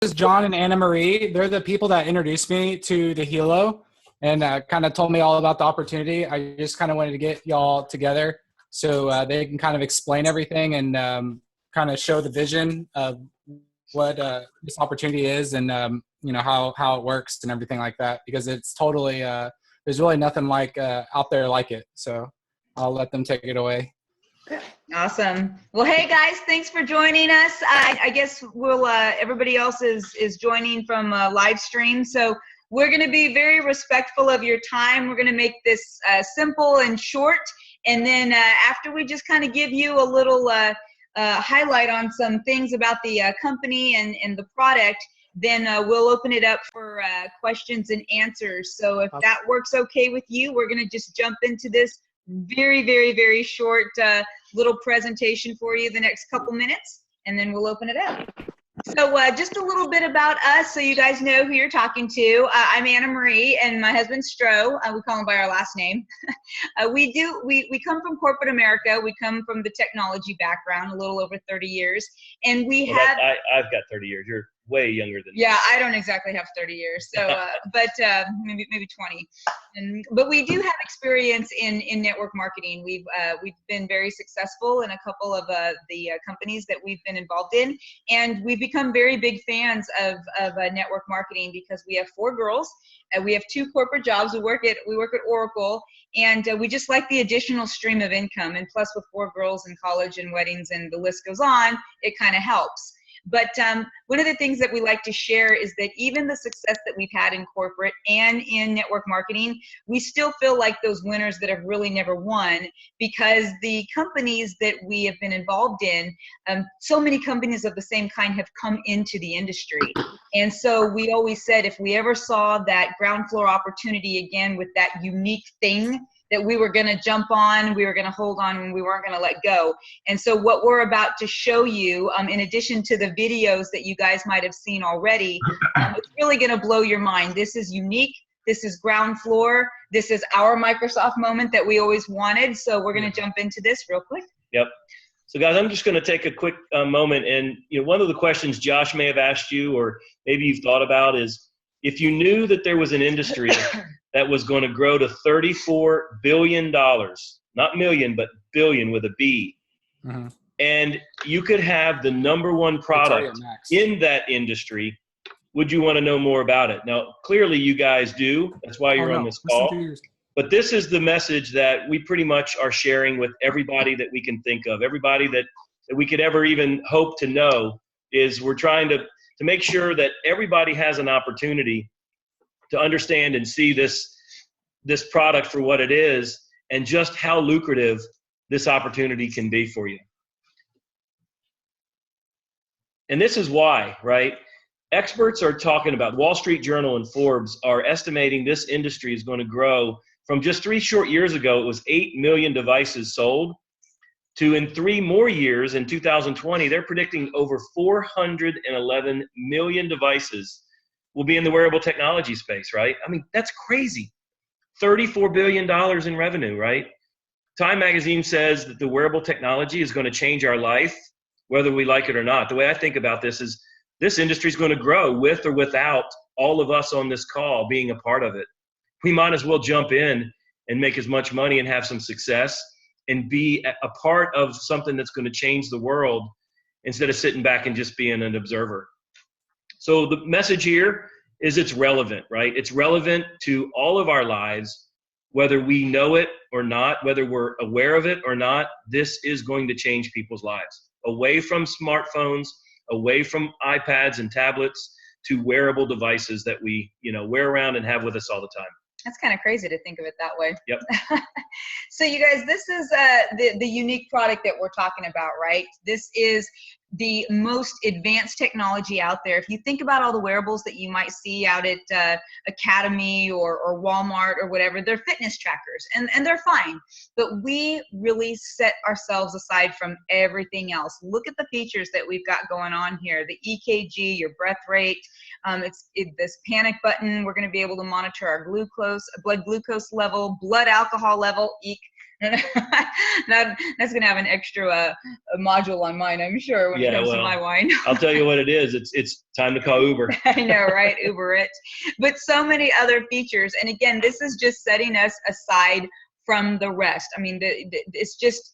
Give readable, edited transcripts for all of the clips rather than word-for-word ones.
is John and Anna Marie. They're the people that introduced me to the Hilo and kind of told me all about the opportunity. I just kind of wanted to get y'all together so they can kind of explain everything and kind of show the vision of what this opportunity is and how it works and everything like that, because it's totally there's really nothing like out there like it. So I'll let them take it away. Awesome. Well, hey guys, thanks for joining us. I guess we'll everybody else is joining from live stream, so we're going to be very respectful of your time. We're going to make this simple and short, and then after we just kind of give you a little highlight on some things about the company and the product, then we'll open it up for questions and answers. So if that works okay with you, we're going to just jump into this very, very, very short little presentation for you the next couple minutes, and then we'll open it up. So just a little bit about us so you guys know who you're talking to. I'm Anna Marie, and my husband's Stroh. We call him by our last name. We come from corporate America. We come from the technology background, a little over 30 years. And I've got 30 years. You're way younger than me. Yeah, I don't exactly have 30 years, so but maybe 20. But we do have experience in network marketing. We've been very successful in a couple of the companies that we've been involved in, and we've become very big fans of network marketing because we have 4 girls. We have 2 corporate jobs. We work at Oracle, and we just like the additional stream of income. And plus, with 4 girls in college and weddings, and the list goes on, it kind of helps. But one of the things that we like to share is that even the success that we've had in corporate and in network marketing, we still feel like those winners that have really never won, because the companies that we have been involved in, so many companies of the same kind have come into the industry. And so we always said if we ever saw that ground floor opportunity again with that unique thing, that we were going to jump on, we were going to hold on, and we weren't going to let go. And so what we're about to show you, in addition to the videos that you guys might have seen already, it's really going to blow your mind. This is unique. This is ground floor. This is our Microsoft moment that we always wanted. So we're going to jump into this real quick. Yep. So guys, I'm just going to take a quick moment. And one of the questions Josh may have asked you, or maybe you've thought about, is if you knew that there was an industry that was going to grow to $34 billion, not million, but billion with a B. Mm-hmm. And you could have the #1 product in that industry, would you want to know more about it? Now, clearly you guys do. That's why you're on this call. But this is the message that we pretty much are sharing with everybody that we can think of, everybody that we could ever even hope to know, is we're trying to make sure that everybody has an opportunity to understand and see this product for what it is, and just how lucrative this opportunity can be for you. And this is why, right? Experts are talking about, Wall Street Journal and Forbes are estimating this industry is going to grow from just 3 short years ago, it was 8 million devices sold, to in 3 more years, in 2020, they're predicting over 411 million devices will be in the wearable technology space, right? I mean, that's crazy. $34 billion in revenue, right? Time magazine says that the wearable technology is going to change our life, whether we like it or not. The way I think about this is this industry is going to grow with or without all of us on this call being a part of it. We might as well jump in and make as much money and have some success and be a part of something that's going to change the world, instead of sitting back and just being an observer. So the message here is it's relevant, right? It's relevant to all of our lives, whether we know it or not, whether we're aware of it or not. This is going to change people's lives. Away from smartphones, away from iPads and tablets, to wearable devices that we wear around and have with us all the time. That's kind of crazy to think of it that way. Yep. So you guys, this is the unique product that we're talking about, right? This is the most advanced technology out there. If you think about all the wearables that you might see out at Academy or Walmart or whatever, they're fitness trackers, and they're fine. But we really set ourselves aside from everything else. Look at the features that we've got going on here. The EKG, your breath rate, this panic button. We're going to be able to monitor our blood glucose level, blood alcohol level, That's going to have an extra a module on mine, I'm sure, when it comes to my wine. I'll tell you what it is. It's time to call Uber. I know, right? Uber it. But so many other features. And again, this is just setting us aside from the rest. I mean, it's just,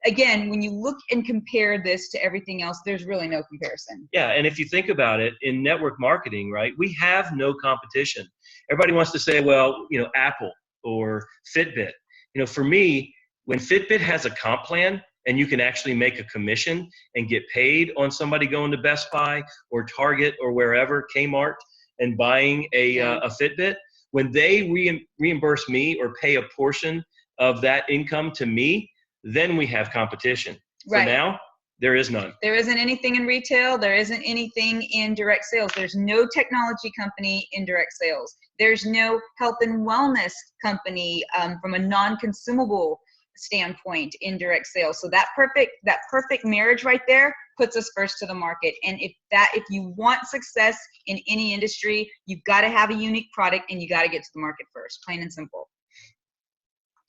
again, when you look and compare this to everything else, there's really no comparison. Yeah, and if you think about it, in network marketing, right, we have no competition. Everybody wants to say, well, Apple or Fitbit. For me, when Fitbit has a comp plan and you can actually make a commission and get paid on somebody going to Best Buy or Target or wherever, Kmart, and buying a Fitbit, when they reimburse me or pay a portion of that income to me, then we have competition. Right. So now, there is none. There isn't anything in retail. There isn't anything in direct sales. There's no technology company in direct sales. There's no health and wellness company from a non-consumable standpoint in direct sales. So that perfect marriage right there puts us first to the market. And if you want success in any industry, you've got to have a unique product and you got to get to the market first, plain and simple.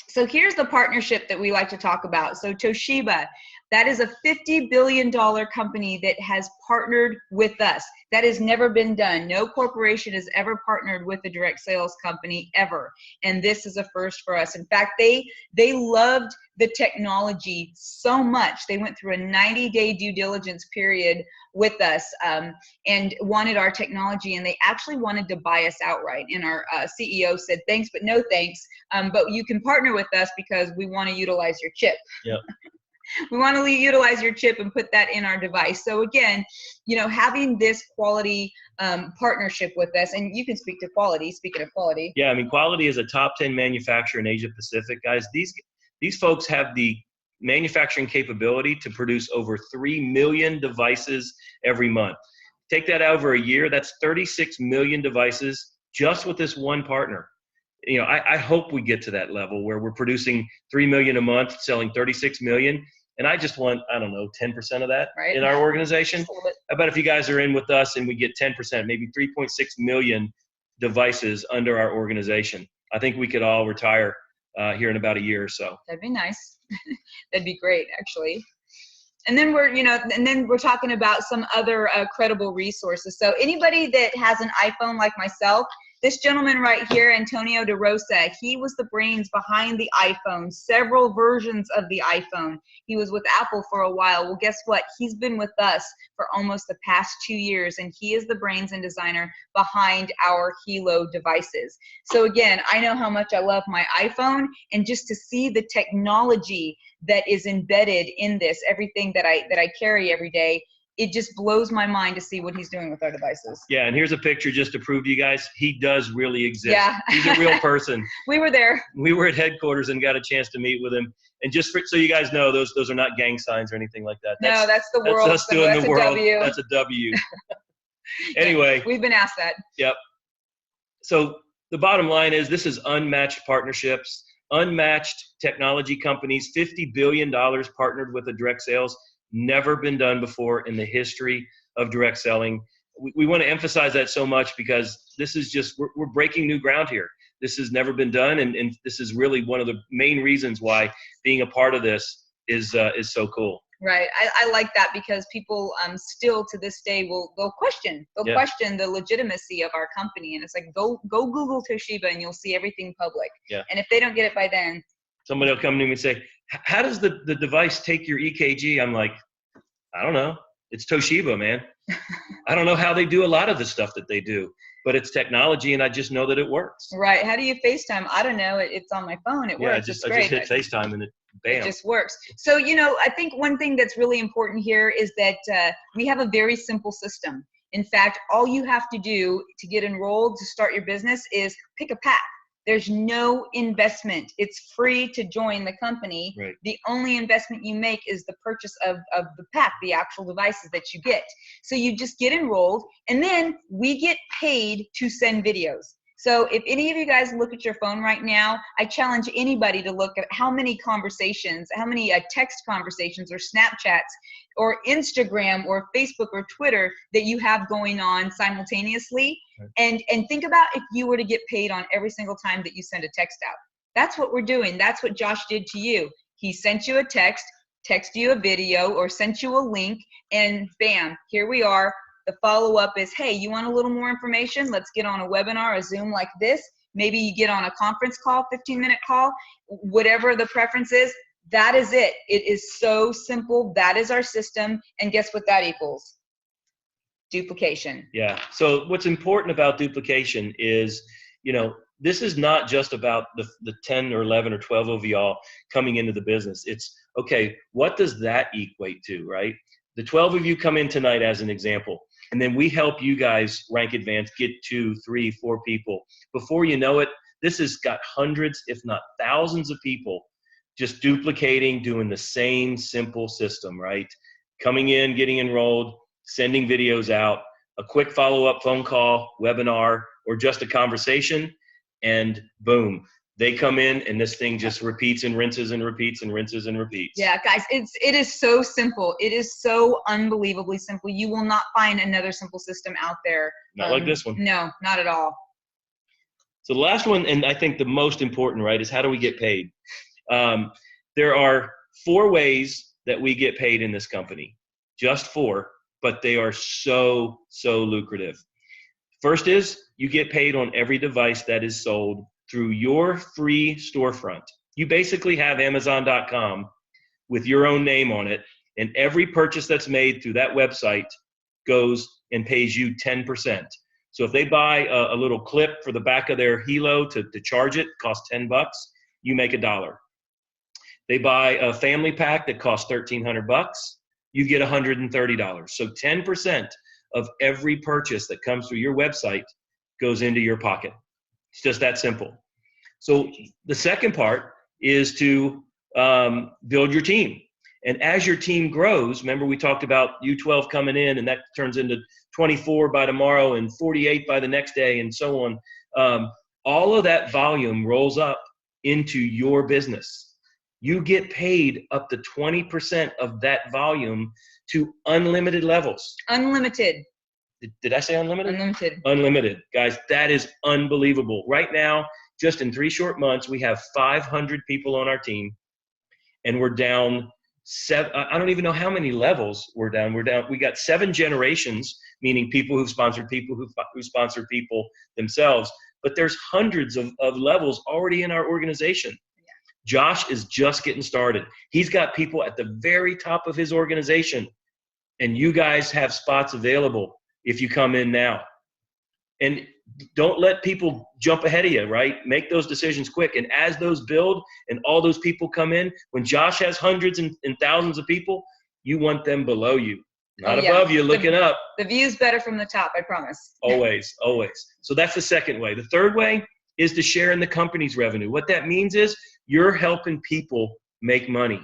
So here's the partnership that we like to talk about. So Toshiba, that is a $50 billion company that has partnered with us. That has never been done. No corporation has ever partnered with a direct sales company ever. And this is a first for us. In fact, they loved the technology so much. They went through a 90-day due diligence period with us and wanted our technology, and they actually wanted to buy us outright. And our CEO said, thanks, but no thanks. But you can partner with us because we want to utilize your chip. Yep. We want to utilize your chip and put that in our device. So again, having this quality partnership with us, and you can speak to quality, speaking of quality. Yeah, I mean, Quality is a top 10 manufacturer in Asia Pacific, guys. These folks have the manufacturing capability to produce over 3 million devices every month. Take that over a year, that's 36 million devices just with this one partner. I hope we get to that level where we're producing 3 million a month, selling 36 million. And I just want, 10% of that in our organization. I bet if you guys are in with us and we get 10%, maybe 3.6 million devices under our organization, I think we could all retire here in about a year or so. That'd be nice. That'd be great, actually. And then we're talking about some other credible resources. So anybody that has an iPhone like myself, this gentleman right here, Antonio DeRosa, he was the brains behind the iPhone, several versions of the iPhone. He was with Apple for a while. Well, guess what? He's been with us for almost the past 2 years, and he is the brains and designer behind our Hilo devices. So again, I know how much I love my iPhone, and just to see the technology that is embedded in this, everything that I carry every day, it just blows my mind to see what he's doing with our devices. Yeah, and here's a picture just to prove to you guys, he does really exist. Yeah. He's a real person. We were there. We were at headquarters and got a chance to meet with him. And just so you guys know, those are not gang signs or anything like that. No, that's the world. That's us doing that's the world. W. That's a W. Anyway. We've been asked that. Yep. So the bottom line is this is unmatched partnerships, unmatched technology companies, $50 billion partnered with a direct sales. Never been done before in the history of direct selling. We want to emphasize that so much because this is just, we're breaking new ground here. This has never been done, and this is really one of the main reasons why being a part of this is so cool. Right. I like that because people still to this day they'll question the legitimacy of our company, and it's like go Google Toshiba and you'll see everything public. Yeah. And if they don't get it by then, somebody will come to me and say, how does the device take your EKG? I'm like, I don't know. It's Toshiba, man. I don't know how they do a lot of the stuff that they do, but it's technology, and I just know that it works. Right. How do you FaceTime? I don't know. It's on my phone. It works. I just hit FaceTime and bam. It just works. So, I think one thing that's really important here is that we have a very simple system. In fact, all you have to do to get enrolled to start your business is pick a pack. There's no investment. It's free to join the company. Right. The only investment you make is the purchase of the pack, the actual devices that you get. So you just get enrolled, and then we get paid to send videos. So if any of you guys look at your phone right now, I challenge anybody to look at how many conversations, how many text conversations or Snapchats or Instagram or Facebook or Twitter that you have going on simultaneously. Right. And think about if you were to get paid on every single time that you send a text out. That's what we're doing. That's what Josh did to you. He sent you a text you a video, or sent you a link, and bam, here we are. The follow-up is, hey, you want a little more information? Let's get on a webinar, a Zoom like this. Maybe you get on a conference call, 15-minute call, whatever the preference is. That is it. It is so simple. That is our system. And guess what that equals? Duplication. Yeah. So what's important about duplication is, this is not just about the 10 or 11 or 12 of y'all coming into the business. It's, okay, what does that equate to, right? The 12 of you come in tonight as an example, and then we help you guys rank advance, get 2, 3, 4 people. Before you know it, this has got hundreds, if not thousands of people just duplicating, doing the same simple system, right? Coming in, getting enrolled, sending videos out, a quick follow-up phone call, webinar, or just a conversation, and boom, they come in and this thing just repeats and rinses and repeats and rinses and repeats. Yeah, guys, it is so simple. It is so unbelievably simple. You will not find another simple system out there. Not like this one. No, not at all. So the last one, and I think the most important, right, is how do we get paid? There are 4 ways that we get paid in this company. Just 4, but they are so lucrative. First is you get paid on every device that is sold through your free storefront. You basically have Amazon.com with your own name on it, and every purchase that's made through that website goes and pays you 10%. So if they buy a little clip for the back of their Hilo to charge it, costs $10, you make $1. They buy a family pack that costs $1,300, you get $130. So 10% of every purchase that comes through your website goes into your pocket. It's just that simple. So the second part is to build your team. And as your team grows, remember we talked about U12 coming in, and that turns into 24 by tomorrow and 48 by the next day and so on. All of that volume rolls up into your business. You get paid up to 20% of that volume to unlimited levels. Unlimited. Did I say unlimited? Unlimited. Unlimited. Guys, that is unbelievable. Right now, just in 3 short months, we have 500 people on our team, and we're down 7. I don't even know how many levels we're down. We got 7 generations, meaning people who've sponsored people who sponsored people themselves. But there's hundreds of levels already in our organization. Josh is just getting started. He's got people at the very top of his organization, and you guys have spots available if you come in now. And don't let people jump ahead of you, right? Make those decisions quick. And as those build and all those people come in, when Josh has hundreds and thousands of people, you want them below you, not above you, looking up. The view's better from the top, I promise. Always, always. So that's the second way. The third way is to share in the company's revenue. What that means is you're helping people make money,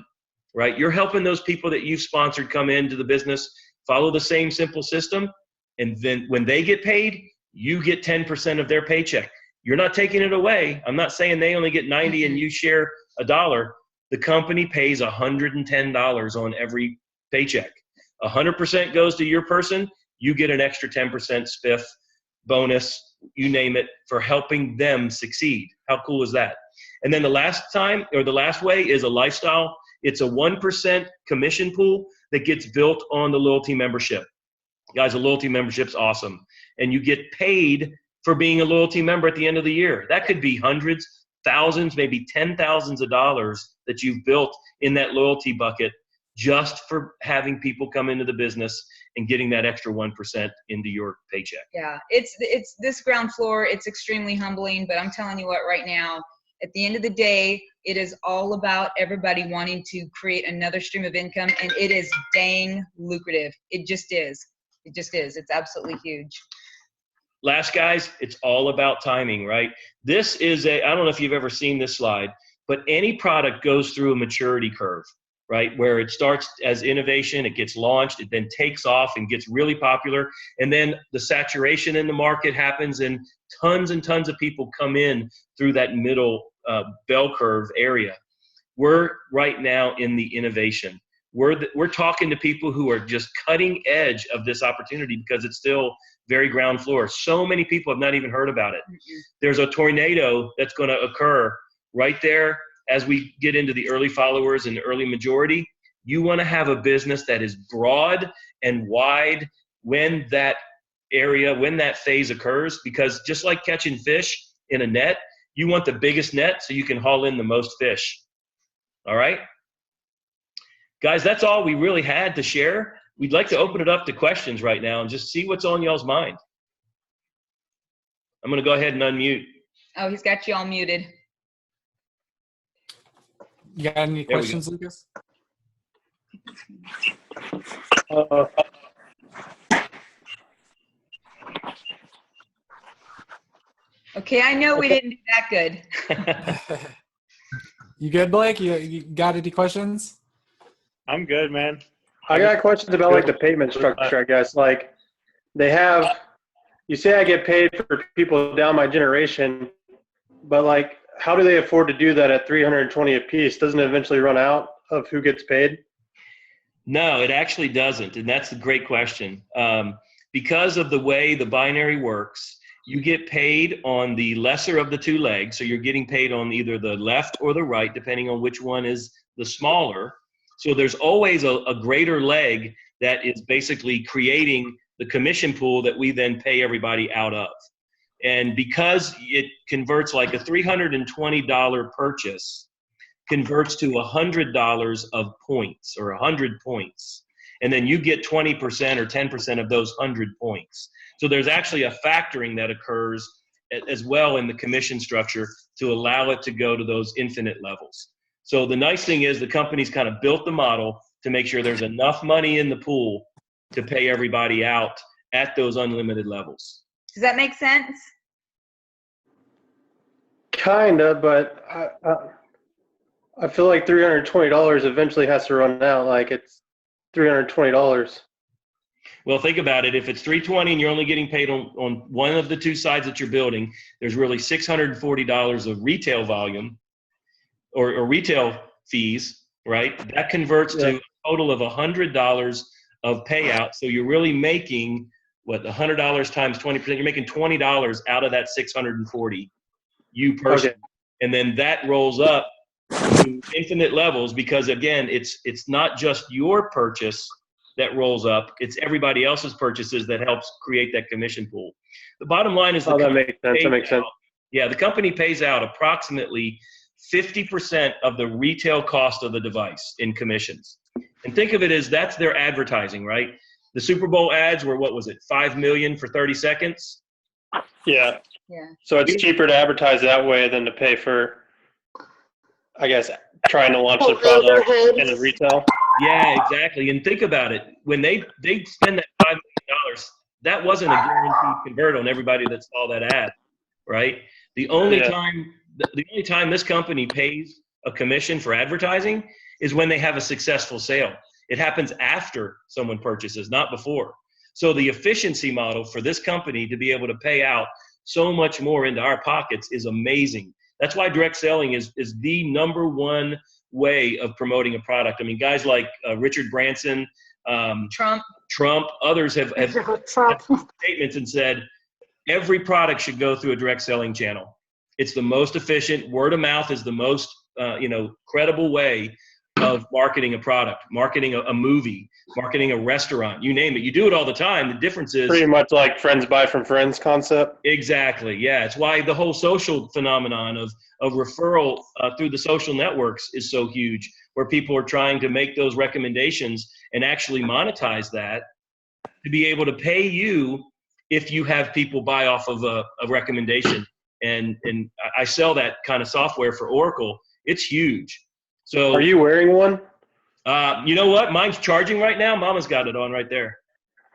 right? You're helping those people that you've sponsored come into the business, follow the same simple system, and then when they get paid, you get 10% of their paycheck. You're not taking it away. I'm not saying they only get 90 and you share $1. The company pays $110 on every paycheck. 100% goes to your person. You get an extra 10% spiff, bonus, you name it, for helping them succeed. How cool is that? And then the last way is a lifestyle. It's a 1% commission pool that gets built on the loyalty membership. Guys, a loyalty membership's awesome. And you get paid for being a loyalty member at the end of the year. That could be hundreds, thousands, maybe $10,000s of dollars that you've built in that loyalty bucket just for having people come into the business and getting that extra 1% into your paycheck. Yeah, it's this ground floor. It's extremely humbling, but I'm telling you what, right now, at the end of the day, it is all about everybody wanting to create another stream of income, and it is dang lucrative. It just is. It just is. It's absolutely huge. Last, guys, it's all about timing, right? This is I don't know if you've ever seen this slide, but any product goes through a maturity curve, right? Where it starts as innovation, it gets launched, it then takes off and gets really popular. And then the saturation in the market happens and tons and tons of people come in through that middle bell curve area. We're right now in the innovation. We're talking to people who are just cutting edge of this opportunity because it's still very ground floor. So many people have not even heard about it. There's a tornado that's going to occur right there as we get into the early followers and the early majority. You want to have a business that is broad and wide when that phase occurs, because just like catching fish in a net, you want the biggest net so you can haul in the most fish. All right? Guys, that's all we really had to share. We'd like to open it up to questions right now and just see what's on y'all's mind. I'm going to go ahead and unmute. Oh, he's got you all muted. You got any questions, Lucas? Okay, I know we didn't do that good. You good, Blake? You got any questions? I'm good, man. I got questions about like the payment structure, I guess. Like they have, you say I get paid for people down my generation, but like how do they afford to do that at $320 a piece? Doesn't it eventually run out of who gets paid? No, it actually doesn't. And that's a great question. Because of the way the binary works, you get paid on the lesser of the two legs. So you're getting paid on either the left or the right, depending on which one is the smaller. So there's always a greater leg that is basically creating the commission pool that we then pay everybody out of. And because it converts, like a $320 purchase converts to $100 of points, or 100 points. And then you get 20% or 10% of those 100 points. So there's actually a factoring that occurs as well in the commission structure to allow it to go to those infinite levels. So the nice thing is the company's kind of built the model to make sure there's enough money in the pool to pay everybody out at those unlimited levels. Does that make sense? Kinda, but I feel like $320 eventually has to run out. Like it's $320. Well, think about it. If it's $320 and you're only getting paid on one of the two sides that you're building, there's really $640 of retail volume or retail fees, right? That converts to a total of $100 of payout. So you're really making, what, $100 times 20%? You're making $20 out of that $640, you personally. Okay. And then that rolls up to infinite levels because, again, it's not just your purchase that rolls up, it's everybody else's purchases that helps create that commission pool. The bottom line is that makes sense. That makes sense. Yeah, the company pays out approximately 50% of the retail cost of the device in commissions. And think of it as that's their advertising, right? The Super Bowl ads were, what was it, $5 million for 30 seconds? Yeah. So it's cheaper to advertise that way than to pay for, I guess, trying to launch the product in the retail. Yeah, exactly. And think about it. When they spend that $5 million, that wasn't a guaranteed convert on everybody that saw that ad, right? The only time this company pays a commission for advertising is when they have a successful sale. It happens after someone purchases, not before. So the efficiency model for this company to be able to pay out so much more into our pockets is amazing. That's why direct selling is the number one way of promoting a product. I mean, guys like Richard Branson, Trump, others have statements and said every product should go through a direct selling channel. It's the most efficient. Word of mouth is the most credible way of marketing a product, marketing a movie, marketing a restaurant, you name it. You do it all the time. The difference is pretty much like friends buy from friends concept. Exactly. Yeah. It's why the whole social phenomenon of referral through the social networks is so huge, where people are trying to make those recommendations and actually monetize that to be able to pay you if you have people buy off of a recommendation. And I sell that kind of software for Oracle. It's huge. So are you wearing one? You know what? Mine's charging right now. Mama's got it on right there.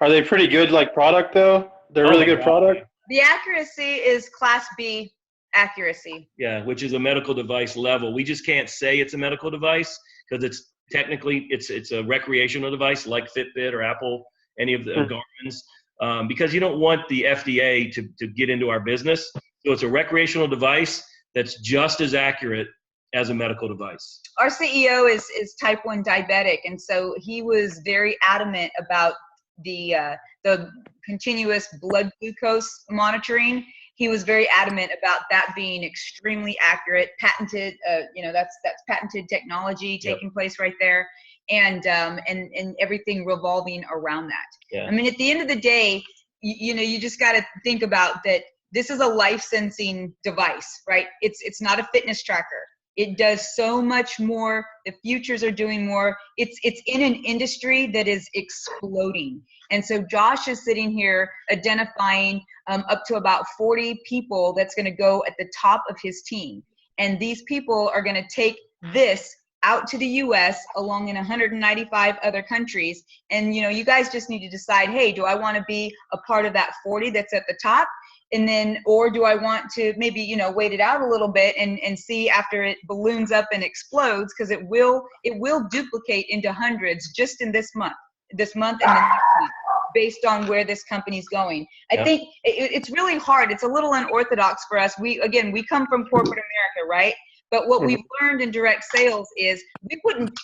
Are they pretty good, like, product though? They're really good product? The accuracy is Class B accuracy. Yeah, which is a medical device level. We just can't say it's a medical device because it's technically it's a recreational device like Fitbit or Apple, any of the Garmin's, because you don't want the FDA to get into our business. So it's a recreational device that's just as accurate as a medical device. Our CEO is type 1 diabetic, and so he was very adamant about the continuous blood glucose monitoring. he was very adamant about that being extremely accurate, patented. That's patented technology taking place right there, and everything revolving around that. Yeah. I mean, at the end of the day, you just got to think about that. This is a life sensing device, right? It's not a fitness tracker. It does so much more. The futures are doing more. It's in an industry that is exploding. And so Josh is sitting here identifying up to about 40 people that's going to go at the top of his team. And these people are going to take this out to the US along in 195 other countries. And, you guys just need to decide, hey, do I want to be a part of that 40 that's at the top? And then, or do I want to maybe, wait it out a little bit and see after it balloons up and explodes, because it will duplicate into hundreds just in this month and the next month, based on where this company's going. I think it's really hard. It's a little unorthodox for us. We come from corporate America, right? But what we've learned in direct sales is we wouldn't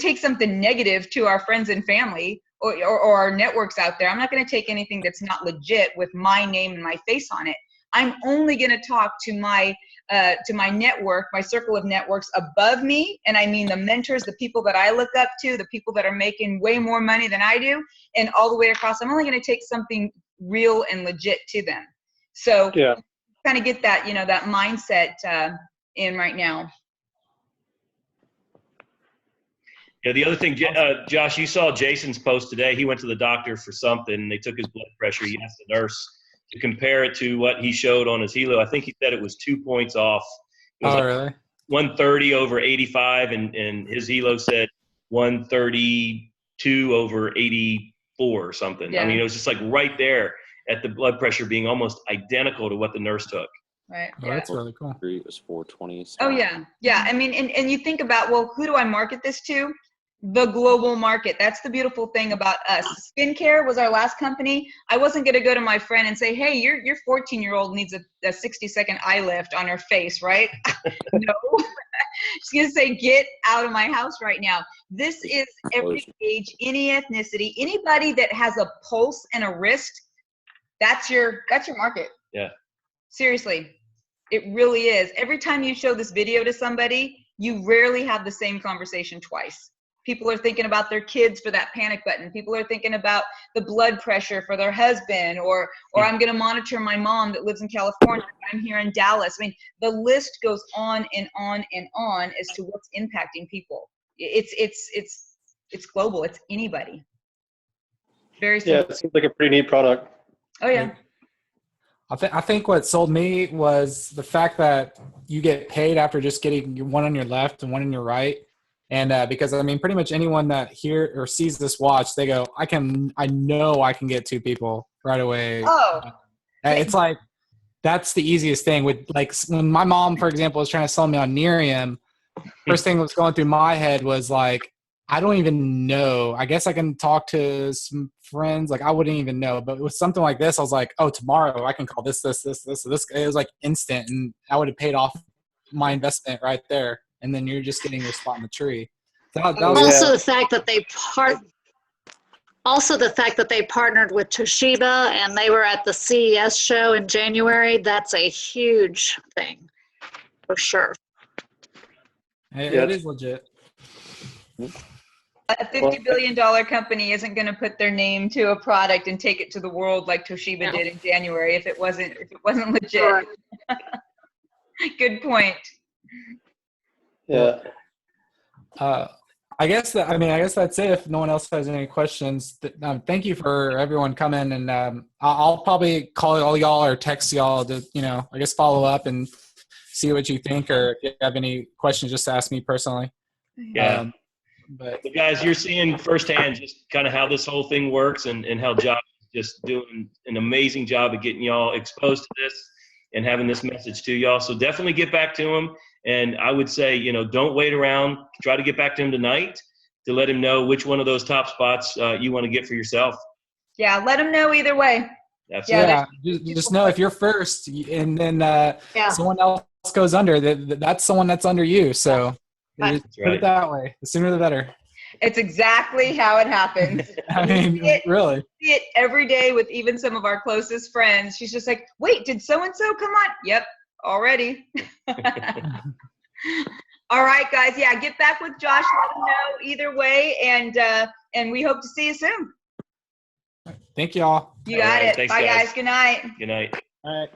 take something negative to our friends and family or our networks out there. I'm not going to take anything that's not legit with my name and my face on it. I'm only going to talk to my network, my circle of networks above me. And I mean the mentors, the people that I look up to, the people that are making way more money than I do, and all the way across. I'm only going to take something real and legit to them. So kind of get that, that mindset in right now. Yeah, the other thing, Josh, you saw Jason's post today. He went to the doctor for something, and they took his blood pressure. He asked the nurse to compare it to what he showed on his helo. I think he said it was 2 points off. It was really? 130 over 85, and his helo said 132 over 84 or something. Yeah. I mean, it was just like right there at the blood pressure being almost identical to what the nurse took. Right. Oh, that's really cool. It was 420. So. Oh yeah. Yeah. I mean, and you think about, well, who do I market this to? The global market. That's the beautiful thing about us. Skincare was our last company. I wasn't going to go to my friend and say, hey, your 14-year-old needs a 60-second eye lift on her face, right? No. She's going to say, get out of my house right now. This is every age, any ethnicity, anybody that has a pulse and a wrist. That's your market. Yeah. Seriously. It really is. Every time you show this video to somebody, you rarely have the same conversation twice. People are thinking about their kids for that panic button. People are thinking about the blood pressure for their husband, or I'm going to monitor my mom that lives in California. I'm here in Dallas. I mean, the list goes on and on and on as to what's impacting people. It's global. It's anybody. Very simple. Yeah, it seems like a pretty neat product. Oh yeah. I think what sold me was the fact that you get paid after just getting one on your left and one on your right. And because, I mean, pretty much anyone that hears or sees this watch, they go, I know I can get two people right away. Oh. It's like, that's the easiest thing. With like when my mom, for example, was trying to sell me on Nerium, first thing that was going through my head was like, I don't even know. I guess I can talk to some friends. Like I wouldn't even know. But with something like this, I was like, oh, tomorrow I can call this. It was like instant, and I would have paid off my investment right there. And then you're just getting your spot in the tree. Also, the fact that they partnered with Toshiba and they were at the CES show in January. That's a huge thing, for sure. It is legit. A $50 billion company isn't going to put their name to a product and take it to the world like Toshiba did in January if it wasn't legit. Right. Good point. Yeah. I guess that's it. If no one else has any questions, thank you for everyone coming, and I'll probably call all y'all or text y'all to, I guess follow up and see what you think, or if you have any questions, just ask me personally. Yeah. But guys, you're seeing firsthand just kind of how this whole thing works, and how Josh is just doing an amazing job of getting y'all exposed to this and having this message to y'all. So definitely get back to him. And I would say, don't wait around. Try to get back to him tonight to let him know which one of those top spots you want to get for yourself. Yeah, let him know either way. That's just know if you're first and then someone else goes under, that's someone that's under you. So Right. just put it that way. The sooner the better. It's exactly how it happens. I mean, really. See it every day with even some of our closest friends. She's just like, wait, did so-and-so come on? Yep, already. All right, guys. Yeah, get back with Josh. Let him know either way. And we hope to see you soon. Thank y'all. You got it. Thanks, Bye, guys. guys. Good night. Good night. All right.